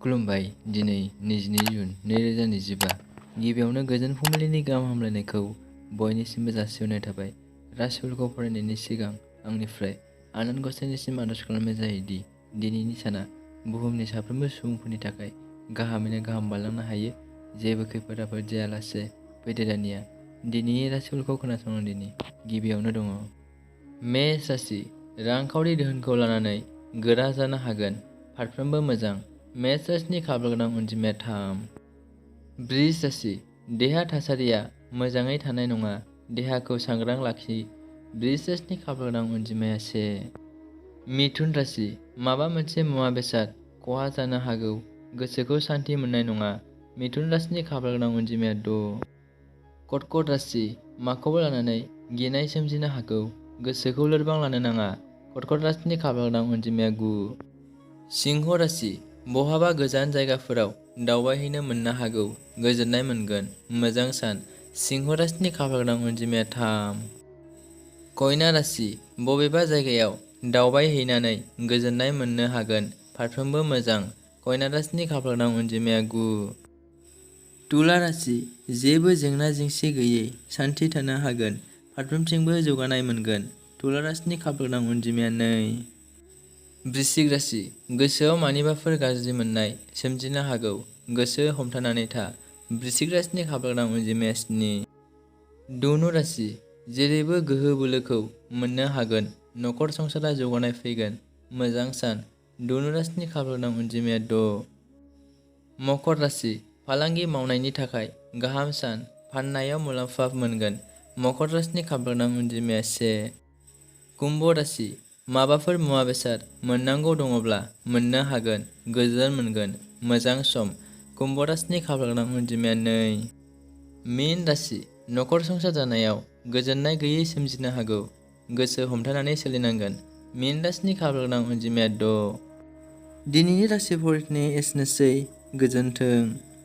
खुलुमबाय। दिनै 22 जुन 2025 गिबियावनो गोजोन फुंबिलिनि गाहाम हामलायनायखौ बयनिसिमबो जासिहरनाय थाबाय। राशिफोरखौ फरायनायनि सिगां आंनिफ्राय आनान गसाइनिसिम आरज खालामनाय जायोदि दिनैनि साना बुहुमनि साफ्रोमबो सुबुंफोरनि थाखाय गाहामैनो गाहाम बारलांनो हायो। जेबो खैफोद आफोद जायालासे फैदो दानिया दिनैनि राशिफोरखौ खोनासंदिनि। गिबियावनो दङ मेष राशि। रांखावरि दोहोनखौ लानानै गोरा जानो हागोन, फारफ्रोमबो मोजां। मेष राशिनि खाफालगोनां अनजिमाया 3। वृष राशि। देहा थासारिया मोजाङै थानाय नङा, देहाखौ सांग्रां लाखि। वृष राशिनि खाफालगोनां अनजिमाया 1। मिथुन राशि। माबा मोनसे मुवा बेसाद खहा जानो हागौ, गोसोखौ सान्थि मोननाय नङा। मिथुन राशिनि खाफालगोनां अनजिमाया 6। कर्कट राशि। माखौबा लानानै गिनाय सोमजिनो हागौ, गोसोखौ लोरबां लानो नाङा। कर्कट राशिनि खाफालगोनां अनजिमाया 9। सिंह राशि। बहाबा गोजान जायगाफोराव दावबायहैनो मोननो हागौ, गोजोननाय मोनगोन। मोजां सान। सिंह राशिनि खाफालगोनां अनजिमाया 3। कन्या राशि। बबेबा जायगायाव दावबायहैनानै गोजोननाय मोननो हागोन, फारफ्रोमबो मोजां। कन्या राशिनि खाफालगोनां अनजिमाया 9। तुला राशि। जेबो जेंना जेंसि गैयै सान्थि थानो हागोन, फारफ्रोमथिंबो जौगानाय मोनगोन। तुला राशिनि खाफालगोनां अनजिमाया 2। वृश्चिक राशि। गोसोआव मानिबाफोर गाज्रि मोननाय सोमजिनो हागौ, गोसो हमथानानै था। वृश्चिक राशिनि खाफालगोनां अनजिमाया 7। धनु राशि। जेरैबो गोहो बोलोखौ मोननो हागोन, नखर संसारा जौगानाय फैगोन। मोजां सान। धनु राशिनि खाफालगोनां अनजिमाया 6। मकर राशि। फालांगि मावनायनि थाखाय गाहाम सान, फाननायाव मुलाम्फा मोनगोन। मकर राशिनि खाफालगोनां अनजिमाया 1। कुम्भ राशि। माबाफोर मुवा बेसाद मोननांगौ दङब्ला मोननो हागोन, गोजोन मोनगोन। मोजां सम। कुम्भ राशिनि खाफालगोनां अनजिमाया 2। मीन राशि। नखर संसार जानायाव गोजोननाय गैयै सोमजिनो हागौ, गोसो हमथानानै सोलिनांगोन। मीन राशिनि खाफालगोनां अनजिमाया 6। दिनैनि राशि फरायनाया एसेनोसै। गोजोन्थों।